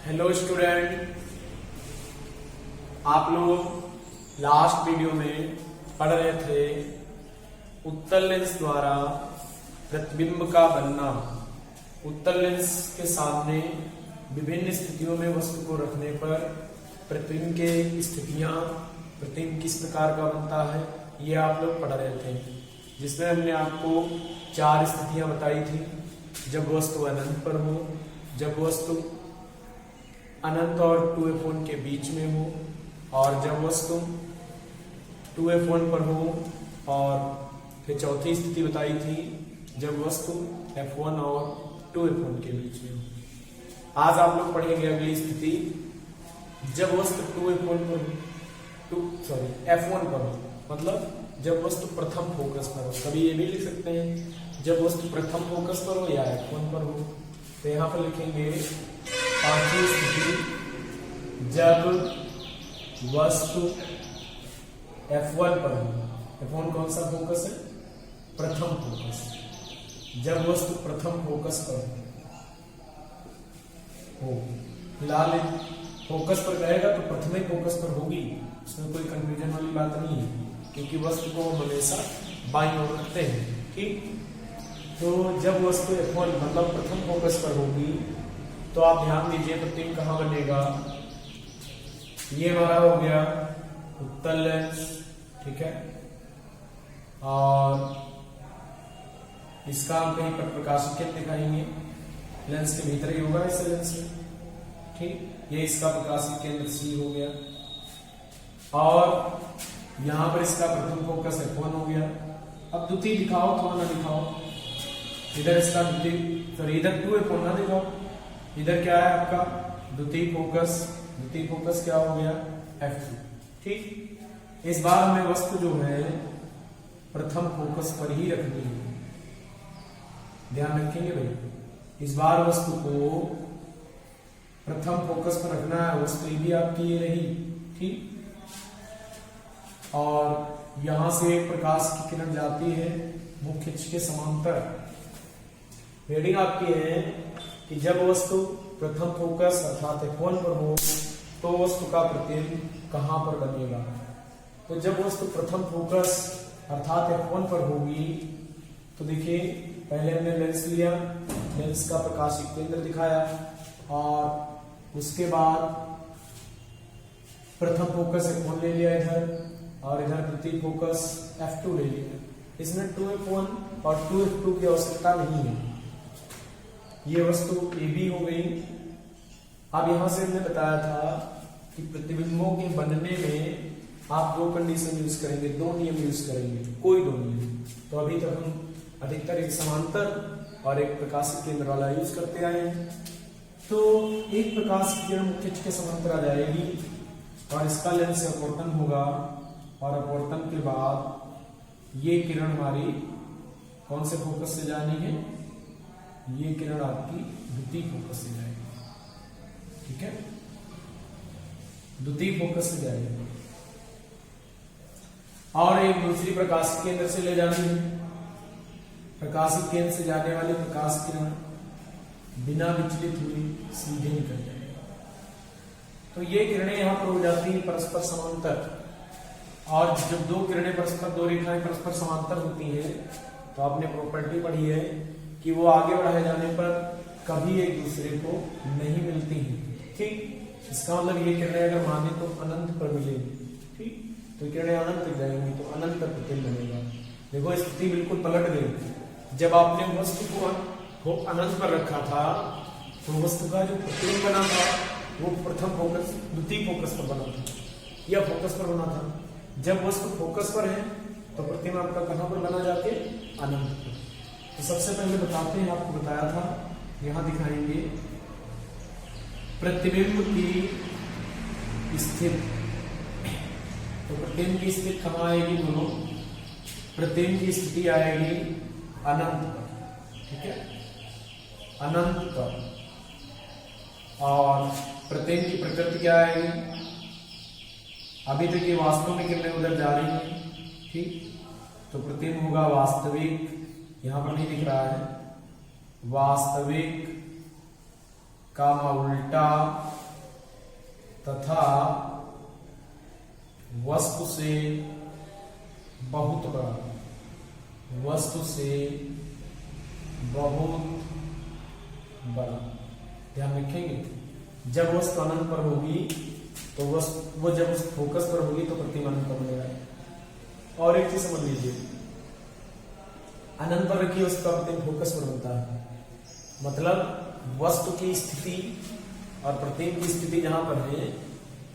Hello student, आप लोग last video में पढ़ रहे थे उत्तल लेंस द्वारा प्रतिबिंब का बनना। उत्तल लेंस के सामने विभिन्न स्थितियों में वस्तु को रखने पर प्रतिबिंब के स्थितियां, प्रतिबिंब किस प्रकार का बनता है, ये आप लोग पढ़ रहे थे, जिसमें हमने आपको 4 स्थितियां बताई थी। जब वस्तु अनंत पर हो, जब वस्तु अनंत और 2f1 के बीच में हो, और जब वस्तु 2f1 पर हो, और फिर चौथी स्थिति बताई थी जब वस्तु f1 और 2f1 के बीच में हो। आज आप लोग पढ़ेंगे अगली स्थिति, जब वस्तु 2f1 पर हो, f1 पर हो, मतलब जब वस्तु प्रथम फोकस पर हो। कभी ये भी लिख सकते हैं जब वस्तु प्रथम फोकस पर हो या f1 पर हो। तो यहाँ पर लिखेंगे पांचवी स्थिति, जब वस्तु f1 पर हो। f1 कौन सा फोकस है? प्रथम फोकस। जब वस्तु प्रथम फोकस पर हो, फिलहाल फोकस पर रहेगा तो प्रथम फोकस पर होगी, उसमें कोई कंफ्यूजन वाली बात नहीं है, क्योंकि वस्तु को हमेशा बाईं ओर रखते हैं। ठीक, तो जब वस्तु f1 मतलब प्रथम फोकस पर होगी तो आप ध्यान दीजिए प्रतिबिंब कहाँ बनेगा। ये हमारा हो गया उत्तल लेंस, ठीक है, और इसका हम कहीं पर प्रकाशित केंद्र दिखाएंगे, लेंस के भीतर ही होगा इस लेंस में। ठीक, ये इसका प्रकाशित केंद्र C हो गया, और यहां पर इसका प्रथम फोकस f1 हो गया। अब द्वितीय दिखाओ तो ना दिखाओ, इधर इसका द्वितीय, सॉरी इधर 2f1 ना दिखाओ, इधर क्या है आपका द्वितीय फोकस। द्वितीय फोकस क्या हो गया? f2। ठीक, इस बार हमें वस्तु जो है प्रथम फोकस पर ही रखनी है, ध्यान रखेंगे भाई। इस बार वस्तु को प्रथम फोकस पर रखना है, वस्तु भी आपकी ये रही। ठीक, और यहां से प्रकाश की किरण जाती है मुख्य अक्ष के समांतर। हेडिंग आपकी है कि जब वस्तु प्रथम फोकस अर्थात f1 पर हो तो वस्तु का प्रतिबिंब कहां पर बनेगा। तो जब वस्तु प्रथम फोकस अर्थात f1 पर होगी तो देखिए, पहले हमने लेंस लिया, लेंस का प्रकाशिक केंद्र दिखाया, और उसके बाद प्रथम फोकस f1 ले लिया इधर, और इधर द्वितीय फोकस f2 ले लिया। इसमें 2f1 और 2f2 की आवश्यकता नहीं है, ये वस्तु AB हो गई। अब यहां से हमने बताया था कि प्रतिबिंबों के बनने में आप 2 कंडीशन यूज करेंगे, 2 नियम यूज करेंगे, कोई 2 नियम। तो अभी तक हम अधिकतर एक समांतर और एक प्रकाशित केंद्र वाला यूज करते आए हैं। तो एक प्रकाश की किरण मुख्य अक्ष के समांतर आ जाएगी, और इसका लेंस अपवर्तन होगा, और अपवर्तन के बाद ये किरण हमारी कौन से फोकस से जानी है? ये किरण आपकी द्वितीय फोकस से जाएगी। ठीक है, द्वितीय फोकस से जाएगी, और एक दूसरी प्रकाशित केंद्र से ले जानी है। प्रकाशित केंद्र से जाने वाली प्रकाश किरण बिना विचलित हुई सीधे निकल जाएगी। तो ये किरणें यहां पर हो जाती है परस्पर समांतर, और जब 2 किरणें परस्पर, 2 रेखाएं परस्पर समांतर होती हैं तो आपने प्रॉपर्टी पढ़ी है कि वो आगे बढ़ाए जाने पर कभी एक दूसरे को नहीं मिलती हैं। ठीक, इसका मतलब ये किरणें अगर माने तो अनंत पर मिलेगी। ठीक, तो किरणें अनंत तक जाएंगी तो अनंत पर प्रतिबिंब बनेगा। देखो स्थिति बिल्कुल पलट गई। जब आपने वस्तु को अनंत पर रखा था तो वस्तु का जो प्रतिबिंब बना था वो प्रथम फोकस, द्वितीय फोकस पर बना था, या फोकस पर बना था। जब वस्तु फोकस पर है तो प्रतिबिंब आपका कहां पर बना जाके? अनंत पर। तो सबसे पहले बताते हैं, आपको बताया था, यहां दिखाएंगे प्रतिबिंब की स्थिति। तो प्रतिबिंब की स्थिति कहां आएगी? दोनों प्रतिबिंब की स्थिति आएगी अनंत पर। ठीक है, अनंत पर। और प्रतिबिंब की प्रकृति क्या आएगी? अभी तक ये वास्तव में किरणें उधर जा रही हैं। ठीक, तो प्रतिबिंब होगा वास्तविक, यहां पर नहीं दिख रहा है, वास्तविक उल्टा तथा वस्तु से बहुत बड़ा, वस्तु से बहुत बड़ा। ध्यान रखेंगे, जब वस्तु अनंत पर होगी तो वो जब उस फोकस पर होगी तो प्रतिबिंब अनंत पर बनेगा। और एक चीज समझ लीजिए, अनंत पर रखी वस्तु का प्रतिबिंब फोकस पर बनता है, मतलब वस्तु की स्थिति और प्रतिबिंब की स्थिति जहां पर है,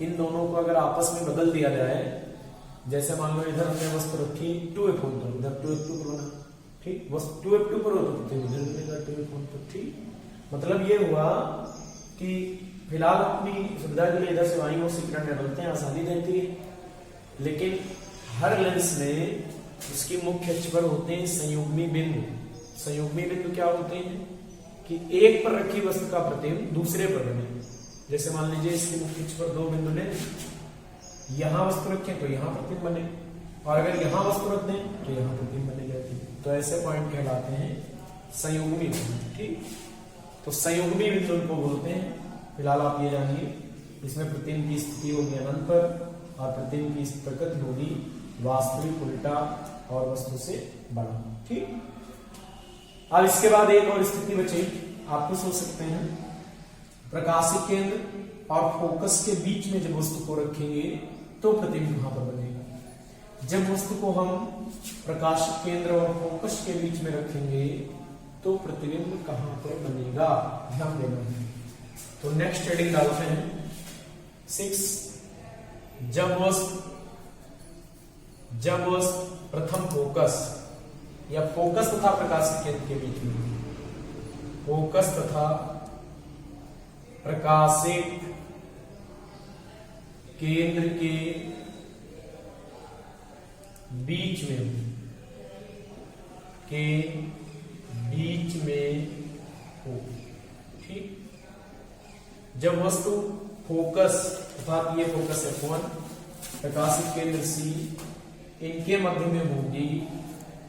इन दोनों को अगर आपस में बदल दिया जाए, जैसे मान लो इधर हमने वस्तु रखी 2f1 पर, इधर 2f2 पर बना, ठीक, वस्तु 2f2 पर हो तो प्रतिबिंब इधर बनेगा 2f1 पर, ठीक। मतलब ये हुआ कि फिलहाल अपनी सुविधा के लिए इधर से वायु और किरण निकलते हैं, आसानी रहती है, लेकिन हर लेंस में उसकी मुख्य अक्ष पर होते हैं संयुग्मी बिंदु। संयुग्मी बिंदु क्या होते हैं कि एक पर रखी वस्तु का प्रतिबिंब दूसरे पर बने। जैसे मान लीजिए इसकी मुख्य अक्ष पर दो बिंदु लें, यहां वस्तु रखें तो यहां प्रतिबिंब बने, और अगर यहां वस्तु रख दें तो यहां प्रतिबिंब बने जाती है। तो ऐसे पॉइंट कहलाते हैं संयुग्मी बिंदु, ठीक। तो संयुग्मी बिंदु उनको बोलते हैं। फिलहाल आप ये जानिए, इसमें प्रतिबिंब की स्थिति होगी अनंत पर और प्रतिबिंब की प्रकृति होगी वास्तविक, उल्टा और वस्तु से बड़ा, ठीक। अब इसके बाद एक और स्थिति बची, आपको सोच सकते हैं, प्रकाशिक केंद्र और फोकस के बीच में जब वस्तु को रखेंगे तो प्रतिबिंब कहां पर बनेगा। जब वस्तु को हम प्रकाशिक केंद्र और फोकस के बीच में रखेंगे तो प्रतिबिंब कहां पर बनेगा, ध्यान देना है। तो नेक्स्ट हेडिंग डालते हैं 6, जब वस्तु प्रथम फोकस या फोकस तथा प्रकाशिक केंद्र के बीच में, फोकस तथा प्रकाशिक केंद्र के बीच में हो, ठीक। जब वस्तु फोकस अर्थात ये फोकस F1, प्रकाशिक केंद्र C, इनके मध्य में होगी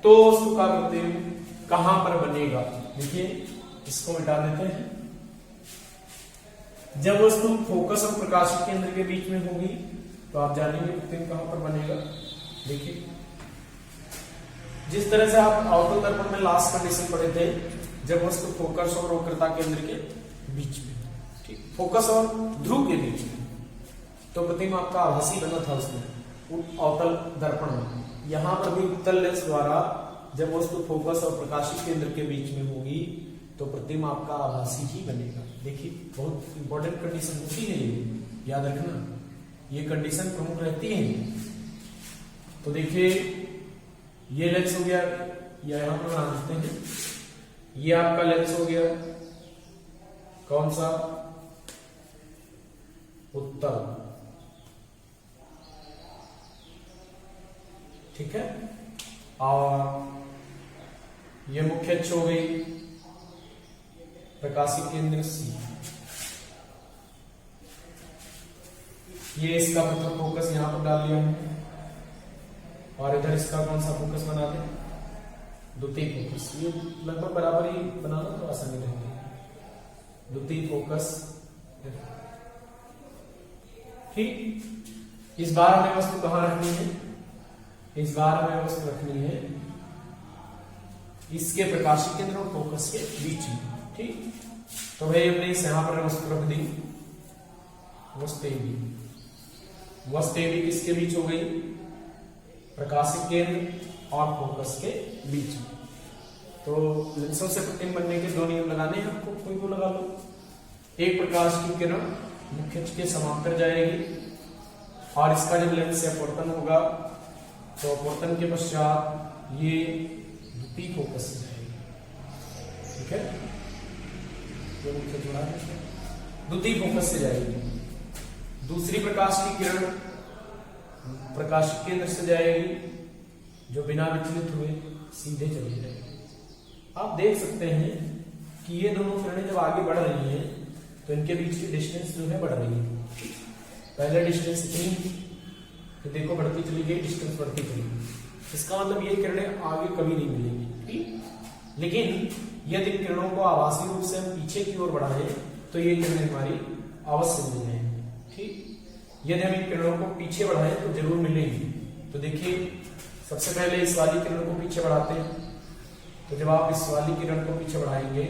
तो वस्तु का प्रतिबिंब कहां पर बनेगा। देखिए इसको मिटा देते हैं। जब वस्तु फोकस और प्रकाशिक केंद्र के बीच में होगी तो आप जानेंगे प्रतिबिंब कहां पर बनेगा। देखिए जिस तरह से आप अवतल दर्पण में लास्ट कंडीशन पढ़े थे, जब वस्तु फोकस और वक्रता केंद्र के बीच में, ठीक, फोकस और ध्रुव के बीच में, तो प्रतिबिंब आपका आभासी बना था उसमें अवतल दर्पण में। यहां पर भी उत्तल लेंस द्वारा जब वस्तु फोकस और प्रकाशिक केंद्र के बीच में होगी तो प्रतिबिंब आपका आभासी ही बनेगा। देखिए बहुत इंपॉर्टेंट कंडीशन होती है, ये याद रखना, ये कंडीशन प्रमुख रहती है। तो देखिए ये लेंस हो गया, यहां पर बना देते हैं, ये आपका लेंस हो गया कौन सा, उत्तल, ठीक है। और ये मुख्य अक्ष हो गई प्रकाशिक केंद्र C, ये इसका प्रथम फोकस यहां पर डाल लिया हमने, और इधर इसका कौन सा फोकस बना दे, द्वितीय फोकस। ये लगभग बराबर ही बनाना तो आसानी रहेगी। द्वितीय फोकस, ठीक। इस बार हमें वस्तु कहां रखनी है, इस बार हमें वस्तु रखनी है इसके प्रकाशिक केंद्र और फोकस के बीच में, ठीक। तो भाई हमने इस यहां पर वस्तु रख दी, वस्तु AB किसके बीच हो गई, प्रकाशिक केंद्र और फोकस के बीच में। तो लेंसों से प्रतिबिंब बनने के दो नियम लगाने हैं आपको, कोई को लगा लो। एक, प्रकाश की किरण मुख्य अक्ष के समांतर जाएगी और इसका जब लेंस से अपवर्तन होगा तो अपवर्तन के पश्चात ये द्वितीय फोकस से जाएगी, ठीक है। तो मुख्य जुड़ा है, द्वितीय फोकस से जाएगी। दूसरी प्रकाश की किरण प्रकाशिक केंद्र से जाएगी, जो बिना विचलित हुए सीधे चली जाएगी। आप देख सकते हैं कि ये दोनों किरणें जब आगे बढ़ रही हैं तो इनके बीच की डिस्टेंस जो है बढ़ रही है। पहले डिस्टेंस इतनी थी, तो देखो बढ़ती चली गई, डिस्टेंस बढ़ती चली गई। इसका मतलब ये किरणें आगे कभी नहीं मिलेंगी, ठीक। लेकिन यदि किरणों को आभासी रूप से हम पीछे की ओर बढ़ाएं तो ये किरणें हमारी अवश्य मिल जाएंगी। ठीक, यदि हम इन किरणों को पीछे बढ़ाएं तो जरूर मिलेंगी। तो देखिए सबसे पहले इस वाली किरण को पीछे बढ़ाते हैं। तो जब आप इस वाली किरण को पीछे बढ़ाएंगे,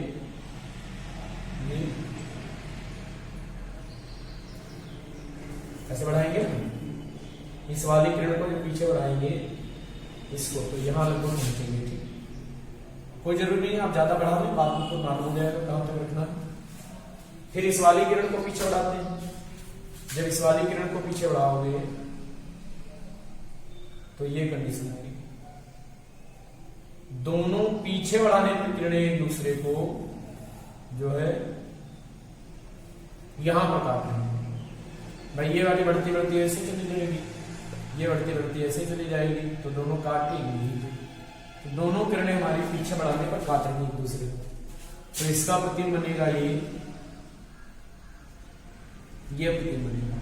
ऐसे बढ़ाएंगे, इस वाली किरण को जब पीछे बढ़ाएंगे इसको, तो यहां लगभग पहुंचेंगे। ठीक, कोई जरूरी नहीं है आप ज्यादा बढ़ा दें, बाद में तो मालूम हो जाएगा कहां तक रखना है। फिर इस वाली किरण को पीछे बढ़ाते हैं। जब इस वाली किरण को पीछे बढ़ाओगे तो ये कंडीशन आएगी, दोनों पीछे बढ़ाने पर किरणें एक दूसरे को जो है यहां पर काट रही है। भाई ये वाली बढ़ती बढ़ती ऐसे चली जाएगी, ये बढ़ती बढ़ती ऐसे चली जाएगी, तो दोनों काटेंगी। तो दोनों किरणें हमारी पीछे बढ़ाने पर काटेंगी एक दूसरे को। तो इसका प्रतिबिंब बनेगा ये प्रतिबिंब बनेगा।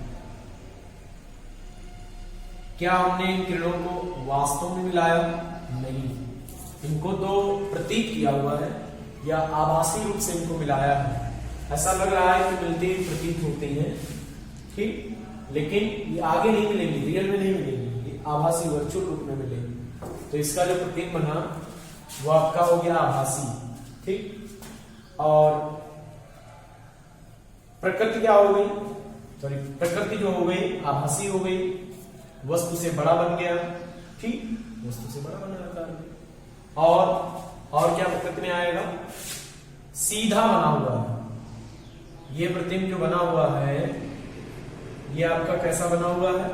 क्या हमने इन किरणों को वास्तव में मिलाया? नहीं, इनको तो प्रतीक किया हुआ है या आभासी रूप से इनको मिलाया है। ऐसा लग रहा है कि मिलती हुई प्रतीत होती हैं, ठीक, लेकिन ये आगे नहीं मिलेंगी, रियल में नहीं मिलेंगी, ये आभासी वर्चुअल रूप में मिलेंगी। तो इसका जो प्रतिबिंब बना वो आपका हो गया आभासी। ठीक, और प्रकृति क्या हो गई? सॉरी, प्रकृति जो हो गई आभासी हो गई, वस्तु से बड़ा बन गया। ठीक, वस्तु से बड़ा बना आकार। और क्या प्रकृति में आएगा? सीधा बना हुआ है। ये प्रतिबिंब जो बना हुआ है ये आपका कैसा बना हुआ है?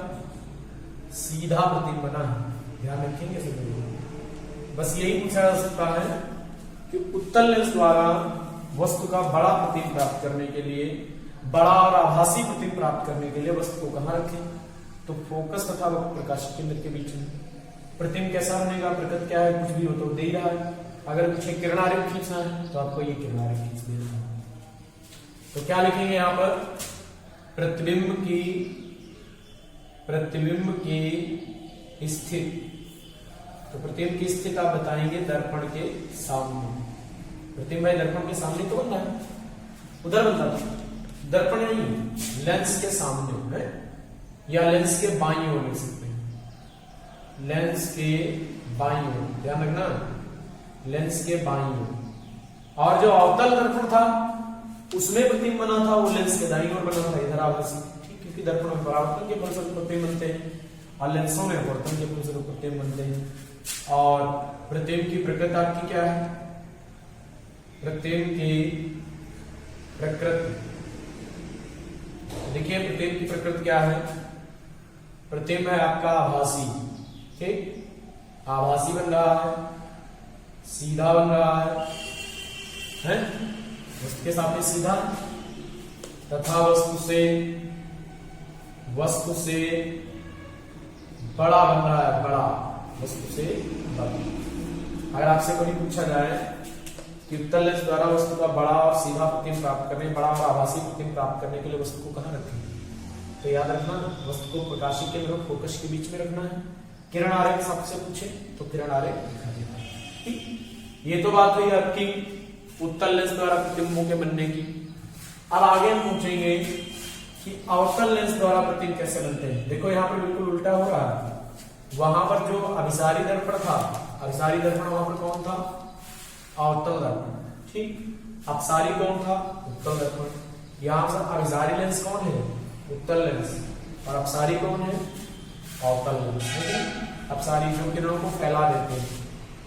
सीधा प्रतिबिंब बना है। ध्यान रखेंगे सभी। बस यही पूछा जा सकता है कि उत्तल लेंस द्वारा वस्तु का बड़ा प्रतिबिंब प्राप्त करने के लिए, बड़ा और आभासी प्रतिबिंब प्राप्त करने के लिए वस्तु को कहां रखें? तो फोकस तथा प्रकाश केंद्र के बीच में। प्रतिबिंब कैसा बनेगा? प्रकृति क्या है? कुछ भी हो तो दे ही रहा है। अगर कुछ किरणारेख खींचना है तो आपको ये किरणारेख खींच देना है। तो क्या लिखेंगे यहां पर? प्रतिबिंब की स्थिति। तो प्रतिबिंब की स्थिति आप बताएंगे दर्पण के सामने। प्रतिबिंब भाई दर्पण के सामने तो बनना है, उधर बनता है, दर्पण नहीं, लेंस के सामने है, या लेंस के बाईं ओर लिख सकते हैं। लेंस के बाईं ओर, ध्यान रखना, लेंस के बाईं ओर। और जो अवतल दर्पण था उसमें प्रतिबिंब बना था वो लेंस के दाईं ओर बना था, इधर आभासी। ठीक, क्योंकि दर्पण में परावर्तन के फलस्वरूप प्रतिबिंब बनते हैं और लेंसों में अपवर्तन के फलस्वरूप प्रतिबिंब बनते हैं। और प्रतिबिंब की प्रकृति आपकी क्या है? प्रतिबिंब की प्रकृति, देखिए प्रतिबिंब की प्रकृति क्या है? प्रतिबिंब है आपका आभासी। ठीक, आभासी बन रहा है, सीधा बन रहा है? वस्तु के सामने सीधा, तथा वस्तु से बड़ा बन रहा है, बड़ा, वस्तु से बड़ा। अगर आपसे कभी पूछा जाए कि उत्तल लेंस द्वारा वस्तु का बड़ा और सीधा प्रतिबिंब प्राप्त करने, बड़ा और आभासी प्रतिबिंब प्राप्त करने के लिए वस्तु को कहां रखें? तो याद रखना, वस्तु को प्रकाशिक केंद्र और फोकस के बीच में रखना है। किरण आरेख सबसे पूछे तो किरण आरेख दिखा देना है। ठीक, ये तो बात हुई आपकी उत्तल लेंस द्वारा प्रतिबिंबों के बनने की। अब आगे हम पूछेंगे कि अवतल लेंस द्वारा प्रतिबिंब कैसे बनते हैं। देखो यहाँ पर बिल्कुल उल्टा हो रहा है। वहां पर जो अभिसारी दर्पण था, अभिसारी दर्पण वहां पर कौन था? अवतल दर्पण। ठीक, अपसारी कौन था? उत्तल दर्पण। यहां पर अभिसारी लेंस कौन है? उत्तल लेंस। और अपसारी कौन है? अवतल लेंस। अपसारी जो किरणों को फैला देते हैं,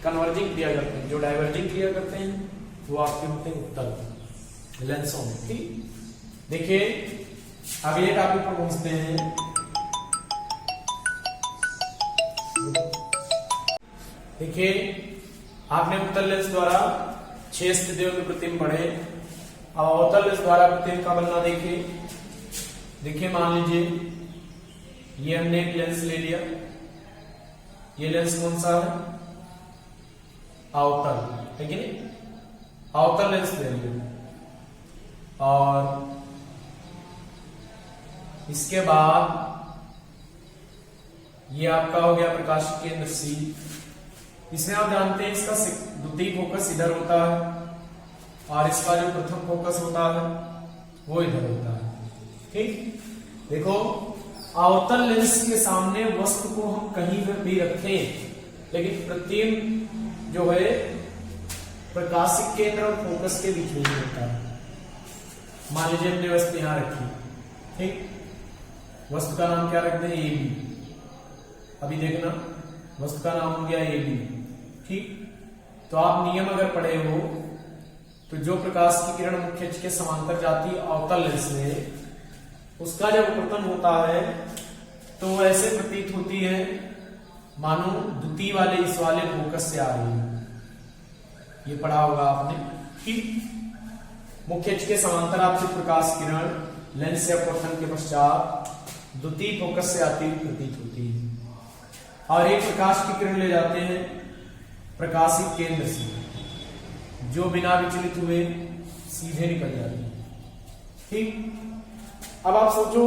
कन्वर्जिंग क्रिया करते हैं, जो डाइवर्जिंग क्रिया करते हैं, वो आपके होते हैं उत्तल लेंसों में। ठीक, देखिए अगले टॉपिक पर पहुंचते हैं। देखिए आपने उत्तल लेंस द्वारा 6 स्थितियों में प्रतिबिंब पढ़े। अब अवतल लेंस द्वारा प्रतिबिंब का बनना देखिए मान लीजिए ये हमने एक लेंस ले लिया। ये लेंस कौन सा है? अवतल, है कि नहीं? अवतल लेंस ले लिया और इसके बाद ये आपका हो गया प्रकाश केंद्र सी। इसमें आप जानते हैं इसका द्वितीय फोकस इधर होता है और इसका जो प्रथम फोकस होता है वो इधर होता है। ठीक, देखो अवतल लेंस के सामने वस्तु को हम कहीं भी रखें, लेकिन प्रतिबिंब जो है प्रकाशिक केंद्र और फोकस के बीच में ही होता है। मान लीजिए हमने वस्तु यहां रखी, ठीक, वस्तु का नाम क्या रखते हैं, ए बी। अभी देखना, वस्तु का नाम हो गया ए बी। ठीक, तो आप नियम अगर पढ़े हो तो जो प्रकाश की किरण मुख्य अक्ष के समांतर जाती है अवतल लेंस में, उसका जब अपवर्तन होता है तो वो ऐसे प्रतीत होती है मानो द्वितीय वाले इस वाले फोकस से आ रही है। ये पढ़ा होगा आपने। ठीक, मुख्य अक्ष के समांतर आपसे प्रकाश किरण लेंस से अपवर्तन के पश्चात द्वितीय फोकस से आती हुई प्रतीत होती है, और एक प्रकाश की किरण ले जाते हैं प्रकाशिक केंद्र से, जो बिना विचलित हुए सीधे निकल जाती है। ठीक, अब आप सोचो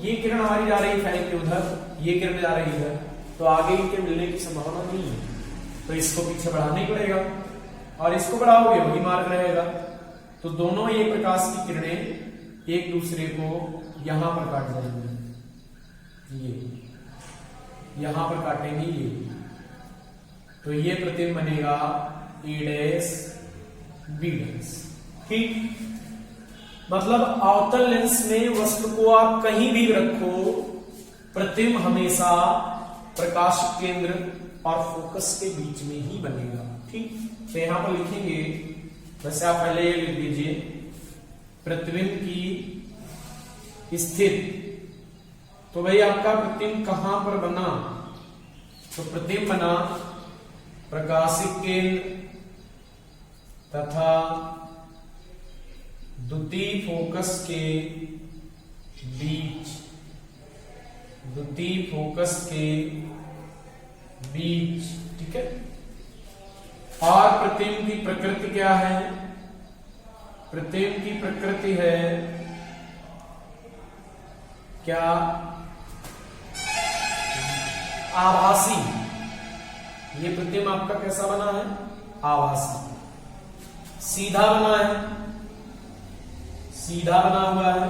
ये किरण हमारी जा रही है फेंक के उधर, ये किरण जा रही है इधर, तो आगे इनके मिलने की संभावना नहीं है, तो इसको पीछे बढ़ाना ही पड़ेगा, और इसको बढ़ाओगे वही मार्ग रहेगा। तो दोनों ये प्रकाश की किरणें एक दूसरे को यहां पर काट जाएंगी, ये यहां पर काटेंगे ये, तो ये प्रतिबिंब बनेगा ए डैश बी डैश। ठीक, मतलब अवतल लेंस में वस्तु को आप कहीं भी रखो, प्रतिबिंब हमेशा प्रकाश केंद्र और फोकस के बीच में ही बनेगा। ठीक, तो यहां पर लिखेंगे, वैसे आप पहले ये लिख दीजिए, प्रतिबिंब की स्थिति। तो भाई आपका प्रतिबिंब कहां पर बना, तो प्रतिबिंब बना प्रकाशिक केंद्र तथा द्वितीय फोकस के बीच, द्वितीय फोकस के बीच। ठीक है, और प्रतिबिंब की प्रकृति क्या है, प्रतिबिंब की प्रकृति है क्या, आभासी। ये प्रतिबिंब आपका कैसा बना है, आभासी, सीधा बना है, सीधा बना हुआ है,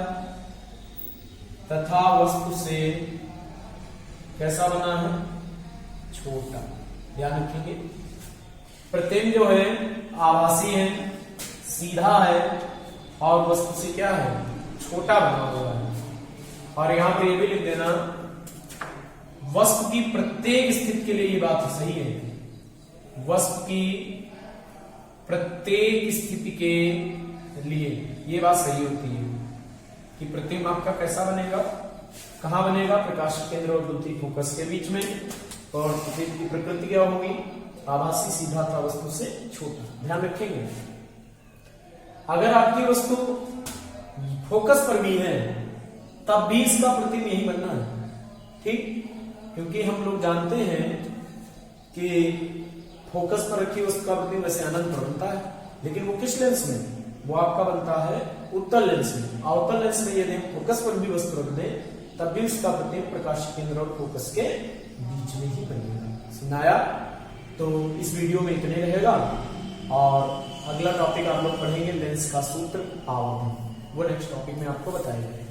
तथा वस्तु से कैसा बना है, छोटा। ध्यान रखेंगे, प्रतिबिंब जो है आभासी है, सीधा है, और वस्तु से क्या है, छोटा बना हुआ है। और यहां पर ये भी लिख देना, वस्तु की प्रत्येक स्थिति के लिए ये बात सही है, वस्तु की प्रत्येक स्थिति के लिए ये बात सही होती है कि प्रतिबिंब आपका कैसा बनेगा, कहां बनेगा, प्रकाश केंद्र और द्वितीय फोकस के बीच में, और प्रतिबिंब की प्रकृति क्या होगी, आभासी, सीधा था, वस्तु से छोटा। ध्यान रखेंगे, अगर आपकी वस्तु फोकस पर भी है तब भी इसका प्रतिबिंब यही बनना है। ठीक, क्योंकि हम लोग जानते हैं कि फोकस पर रखी वस्तु का प्रतिबिंब वैसे अनंत पर बनता है, लेकिन वो किस लेंस में, वो आपका बनता है उत्तल लेंस में। अवतल लेंस में यदि हम फोकस पर भी वस्तु रख दें तब भी उसका प्रतिबिंब प्रकाश केंद्र और फोकस के बीच में ही बनेगा। सुनाया? तो इस वीडियो में इतने रहेगा, और अगला टॉपिक आप लोग पढ़ेंगे लेंस का सूत्र, आवर्धन, वो नेक्स्ट टॉपिक में आपको बताया जाएगा।